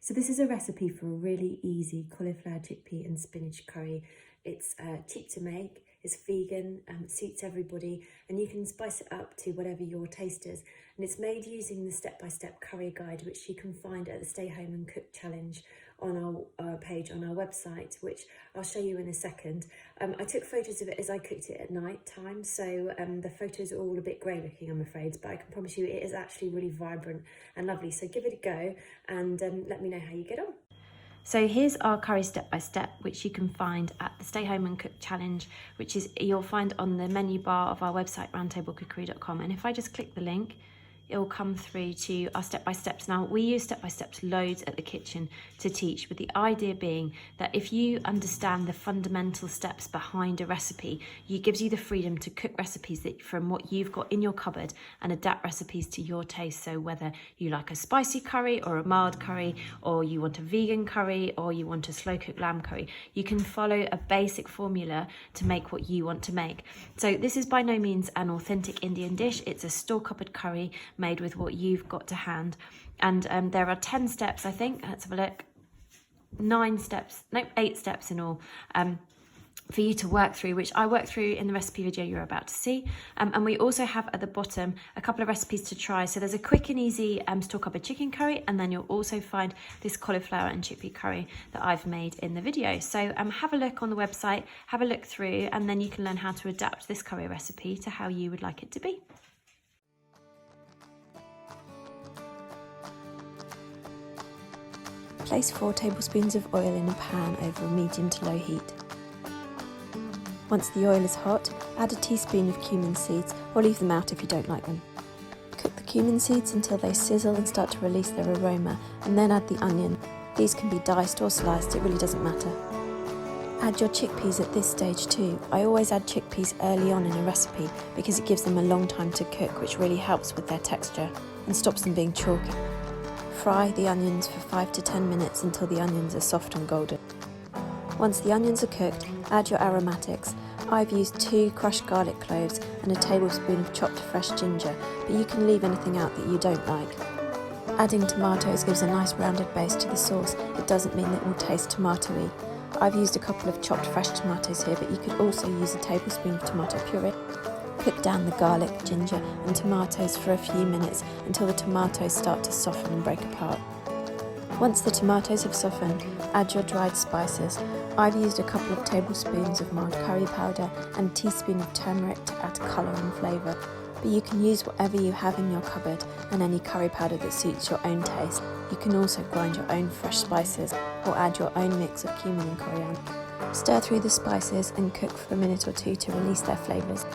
So this is a recipe for a really easy cauliflower, chickpea and spinach curry. It's cheap to make, it's vegan, it suits everybody, and you can spice it up to whatever your taste is. And it's made using the step-by-step curry guide, which you can find at the Stay Home and Cook Challenge on our page on our website, which I'll show you in a second. I took photos of it as I cooked it at night time, so the photos are all a bit grey looking, I'm afraid, but I can promise you it is actually really vibrant and lovely. So give it a go and let me know how you get on. So here's our curry step by step, which you can find at the Stay Home and Cook Challenge, which is you'll find on the menu bar of our website, roundtablecookery.com. And if I just click the link, it will come through to our step-by-steps. Now, we use step-by-steps loads at the kitchen to teach, with the idea being that if you understand the fundamental steps behind a recipe, it gives you the freedom to cook recipes that from what you've got in your cupboard and adapt recipes to your taste. So whether you like a spicy curry or a mild curry, or you want a vegan curry, or you want a slow-cooked lamb curry, you can follow a basic formula to make what you want to make. So this is by no means an authentic Indian dish. It's a store-cupboard curry made with what you've got to hand, and there are 10 steps, I think. Let's have a look. 8 steps in all for you to work through, which I work through in the recipe video you're about to see. And we also have at the bottom a couple of recipes to try. So there's a quick and easy store cupboard chicken curry, and then you'll also find this cauliflower and chickpea curry that I've made in the video. So have a look on the website, have a look through, and then you can learn how to adapt this curry recipe to how you would like it to be. Place 4 tablespoons of oil in a pan over a medium to low heat. Once the oil is hot, add a teaspoon of cumin seeds, or leave them out if you don't like them. Cook the cumin seeds until they sizzle and start to release their aroma, and then add the onion. These can be diced or sliced, it really doesn't matter. Add your chickpeas at this stage too. I always add chickpeas early on in a recipe because it gives them a long time to cook, which really helps with their texture and stops them being chalky. Fry the onions for 5 to 10 minutes until the onions are soft and golden. Once the onions are cooked, add your aromatics. I've used 2 crushed garlic cloves and a tablespoon of chopped fresh ginger, but you can leave anything out that you don't like. Adding tomatoes gives a nice rounded base to the sauce. It doesn't mean it will taste tomatoey. I've used a couple of chopped fresh tomatoes here, but you could also use a tablespoon of tomato puree. Cook down the garlic, ginger and tomatoes for a few minutes until the tomatoes start to soften and break apart. Once the tomatoes have softened, add your dried spices. I've used a couple of tablespoons of mild curry powder and a teaspoon of turmeric to add colour and flavour, but you can use whatever you have in your cupboard and any curry powder that suits your own taste. You can also grind your own fresh spices or add your own mix of cumin and coriander. Stir through the spices and cook for a minute or 2 to release their flavours.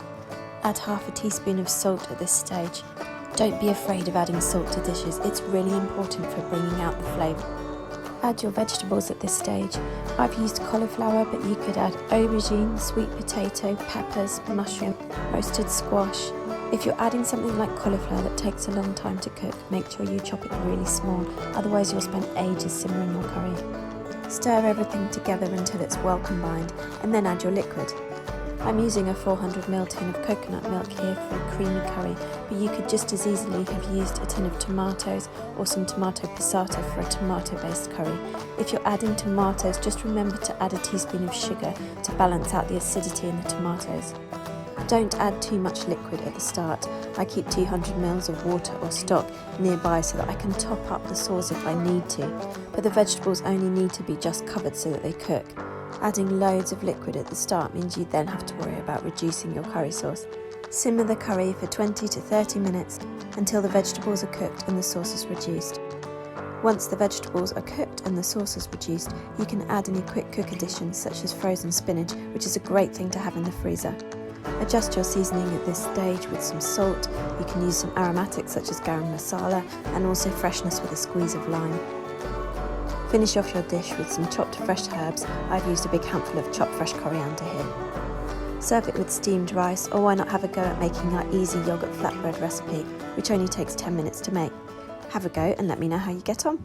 Add half a teaspoon of salt at this stage. Don't be afraid of adding salt to dishes, it's really important for bringing out the flavour. Add your vegetables at this stage. I've used cauliflower, but you could add aubergine, sweet potato, peppers, mushroom, roasted squash. If you're adding something like cauliflower that takes a long time to cook, make sure you chop it really small, otherwise you'll spend ages simmering your curry. Stir everything together until it's well combined, and then add your liquid. I'm using a 400ml tin of coconut milk here for a creamy curry, but you could just as easily have used a tin of tomatoes or some tomato passata for a tomato-based curry. If you're adding tomatoes, just remember to add a teaspoon of sugar to balance out the acidity in the tomatoes. Don't add too much liquid at the start. I keep 200ml of water or stock nearby so that I can top up the sauce if I need to, but the vegetables only need to be just covered so that they cook. Adding loads of liquid at the start means you then have to worry about reducing your curry sauce. Simmer the curry for 20 to 30 minutes until the vegetables are cooked and the sauce is reduced. Once the vegetables are cooked and the sauce is reduced, you can add any quick cook additions such as frozen spinach, which is a great thing to have in the freezer. Adjust your seasoning at this stage with some salt. You can use some aromatics such as garam masala and also freshness with a squeeze of lime. Finish off your dish with some chopped fresh herbs. I've used a big handful of chopped fresh coriander here. Serve it with steamed rice, or why not have a go at making our easy yogurt flatbread recipe, which only takes 10 minutes to make. Have a go and let me know how you get on.